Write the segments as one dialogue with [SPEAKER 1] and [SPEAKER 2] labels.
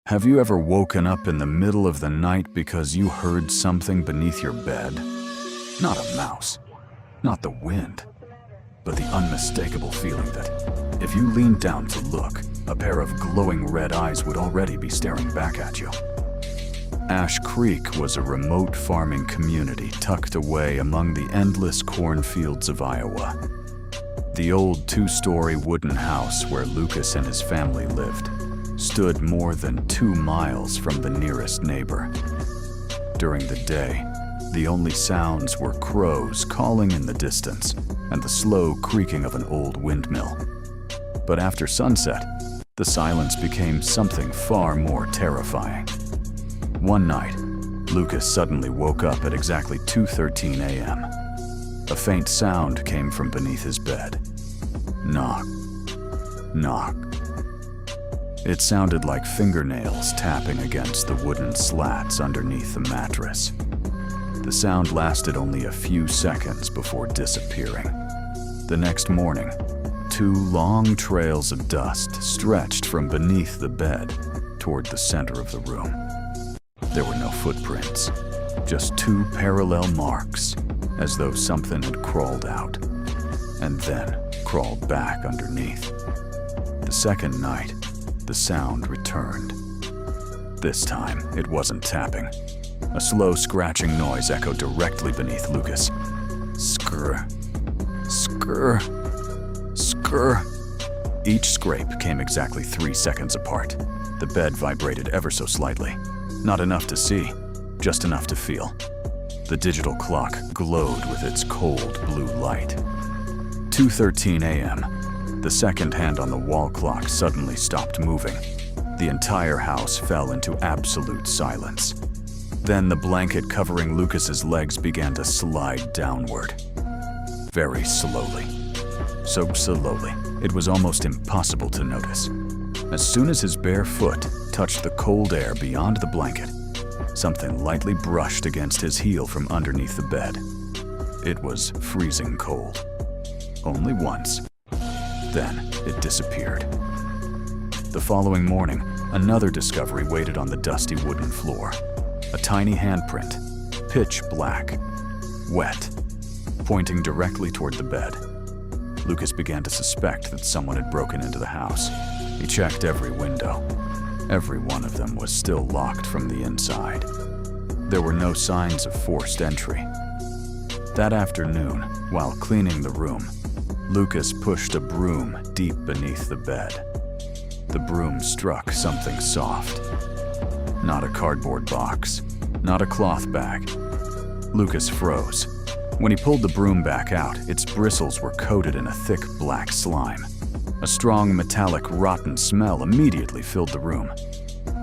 [SPEAKER 1] Have you ever woken up in the middle of the night because you heard something beneath your bed? Not a mouse, not the wind, but the unmistakable feeling that if you leaned down to look, a pair of glowing red eyes would already be staring back at you. Ash Creek was a remote farming community tucked away among the endless cornfields of Iowa. The old two-story wooden house where Lucas and his family lived stood more than 2 miles from the nearest neighbor. During the day, the only sounds were crows calling in the distance and the slow creaking of an old windmill. But after sunset, the silence became something far more terrifying. One night, Lucas suddenly woke up at exactly 2:13 a.m. A faint sound came from beneath his bed. Knock, knock. It sounded like fingernails tapping against the wooden slats underneath the mattress. The sound lasted only a few seconds before disappearing. The next morning, 2 long trails of dust stretched from beneath the bed toward the center of the room. There were no footprints, just 2 parallel marks, as though something had crawled out, and then crawled back underneath. The second night, the sound returned. This time, it wasn't tapping. A slow scratching noise echoed directly beneath Lucas. Skrr, skrr, skrr. Each scrape came exactly 3 seconds apart. The bed vibrated ever so slightly. Not enough to see, just enough to feel. The digital clock glowed with its cold blue light. 2:13 a.m. The second hand on the wall clock suddenly stopped moving. The entire house fell into absolute silence. Then the blanket covering Lucas's legs began to slide downward. Very slowly. So slowly, it was almost impossible to notice. As soon as his bare foot touched the cold air beyond the blanket, something lightly brushed against his heel from underneath the bed. It was freezing cold. Only once. Then it disappeared. The following morning, another discovery waited on the dusty wooden floor. A tiny handprint, pitch black, wet, pointing directly toward the bed. Lucas began to suspect that someone had broken into the house. He checked every window. Every one of them was still locked from the inside. There were no signs of forced entry. That afternoon, while cleaning the room, Lucas pushed a broom deep beneath the bed. The broom struck something soft. Not a cardboard box, not a cloth bag. Lucas froze. When he pulled the broom back out, its bristles were coated in a thick black slime. A strong metallic rotten smell immediately filled the room.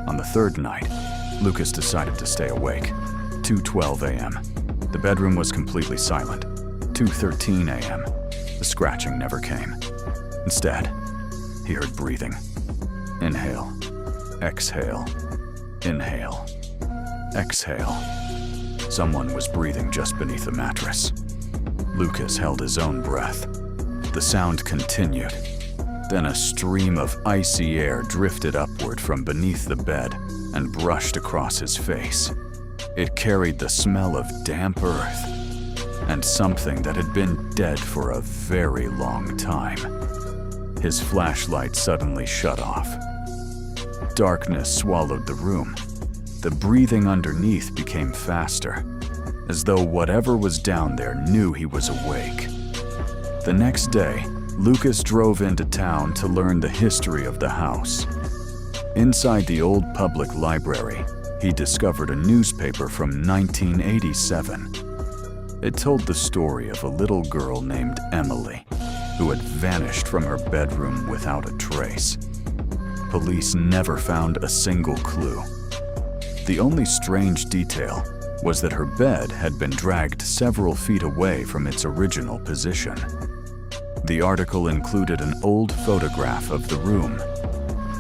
[SPEAKER 1] On the third night, Lucas decided to stay awake. 2:12 a.m. The bedroom was completely silent. 2:13 a.m. The scratching never came. Instead, he heard breathing. Inhale, exhale, inhale, exhale. Someone was breathing just beneath the mattress. Lucas held his own breath. The sound continued. Then a stream of icy air drifted upward from beneath the bed and brushed across his face. It carried the smell of damp earth and something that had been dead for a very long time. His flashlight suddenly shut off. Darkness swallowed the room. The breathing underneath became faster, as though whatever was down there knew he was awake. The next day, Lucas drove into town to learn the history of the house. Inside the old public library, he discovered a newspaper from 1987. It told the story of a little girl named Emily, who had vanished from her bedroom without a trace. Police never found a single clue. The only strange detail was that her bed had been dragged several feet away from its original position. The article included an old photograph of the room.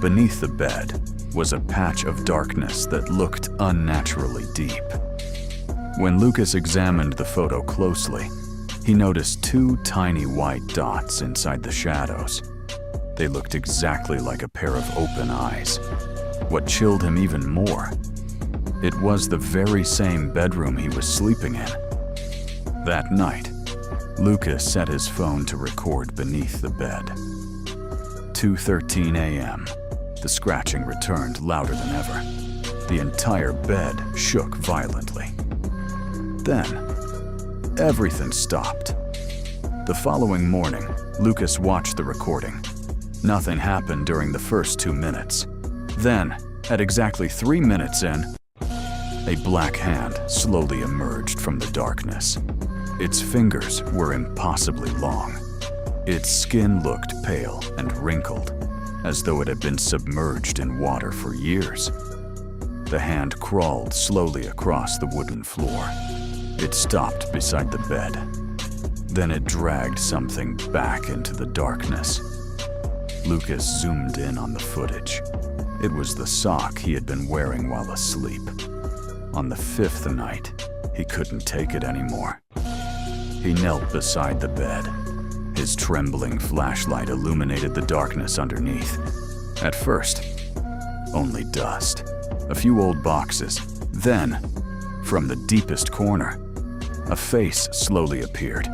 [SPEAKER 1] Beneath the bed was a patch of darkness that looked unnaturally deep. When Lucas examined the photo closely, he noticed 2 tiny white dots inside the shadows. They looked exactly like a pair of open eyes. What chilled him even more, it was the very same bedroom he was sleeping in. That night, Lucas set his phone to record beneath the bed. 2:13 a.m. The scratching returned louder than ever. The entire bed shook violently. Then, everything stopped. The following morning, Lucas watched the recording. Nothing happened during the first 2 minutes. Then, at exactly 3 minutes in, a black hand slowly emerged from the darkness. Its fingers were impossibly long. Its skin looked pale and wrinkled, as though it had been submerged in water for years. The hand crawled slowly across the wooden floor. It stopped beside the bed. Then it dragged something back into the darkness. Lucas zoomed in on the footage. It was the sock he had been wearing while asleep. On the 5th night, he couldn't take it anymore. He knelt beside the bed. His trembling flashlight illuminated the darkness underneath. At first, only dust, a few old boxes. Then, from the deepest corner, a face slowly appeared.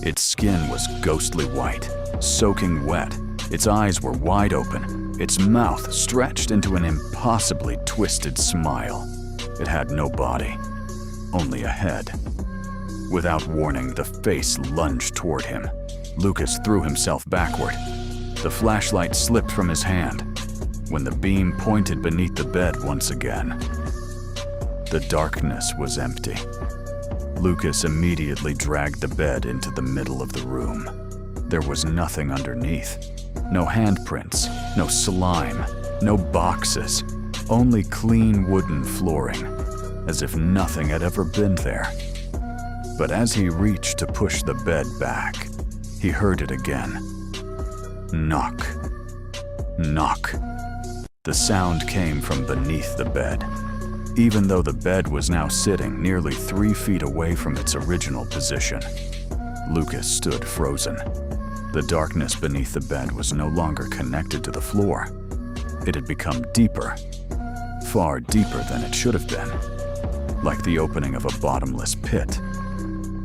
[SPEAKER 1] Its skin was ghostly white, soaking wet. Its eyes were wide open, its mouth stretched into an impossibly twisted smile. It had no body, only a head. Without warning, the face lunged toward him. Lucas threw himself backward. The flashlight slipped from his hand when the beam pointed beneath the bed once again. The darkness was empty. Lucas immediately dragged the bed into the middle of the room. There was nothing underneath. No handprints, no slime, no boxes, only clean wooden flooring, as if nothing had ever been there. But as he reached to push the bed back, he heard it again. Knock. Knock. The sound came from beneath the bed, even though the bed was now sitting nearly 3 feet away from its original position. Lucas stood frozen. The darkness beneath the bed was no longer connected to the floor. It had become deeper, far deeper than it should have been, like the opening of a bottomless pit.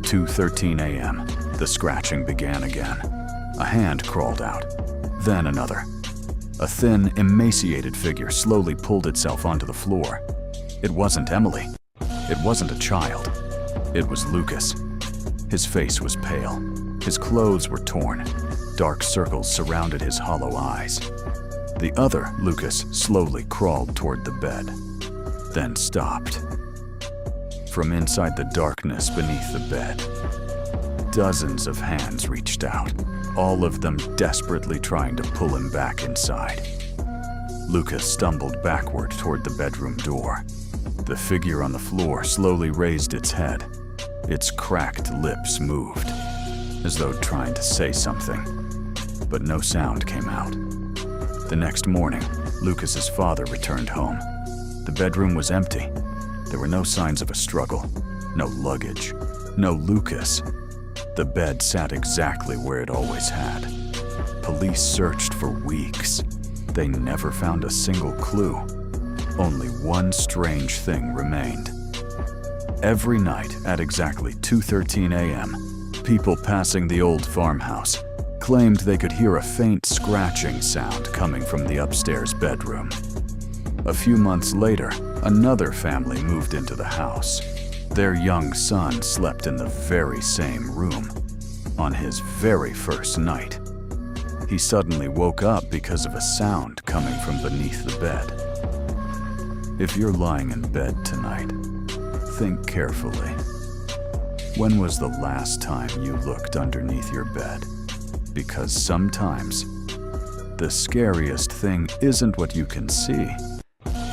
[SPEAKER 1] 2:13 a.m. The scratching began again. A hand crawled out, then another. A thin, emaciated figure slowly pulled itself onto the floor. It wasn't Emily. It wasn't a child. It was Lucas. His face was pale. His clothes were torn. Dark circles surrounded his hollow eyes. The other Lucas slowly crawled toward the bed, then stopped. From inside the darkness beneath the bed, dozens of hands reached out, all of them desperately trying to pull him back inside. Lucas stumbled backward toward the bedroom door. The figure on the floor slowly raised its head. Its cracked lips moved, as though trying to say something, but no sound came out. The next morning, Lucas's father returned home. The bedroom was empty. There were no signs of a struggle, no luggage, no Lucas. The bed sat exactly where it always had. Police searched for weeks. They never found a single clue. Only one strange thing remained. Every night at exactly 2:13 a.m., people passing the old farmhouse claimed they could hear a faint scratching sound coming from the upstairs bedroom. A few months later, another family moved into the house. Their young son slept in the very same room. On his very first night, he suddenly woke up because of a sound coming from beneath the bed. If you're lying in bed tonight, think carefully. When was the last time you looked underneath your bed? Because sometimes, the scariest thing isn't what you can see.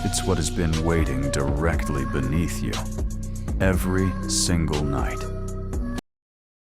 [SPEAKER 1] It's what has been waiting directly beneath you every single night.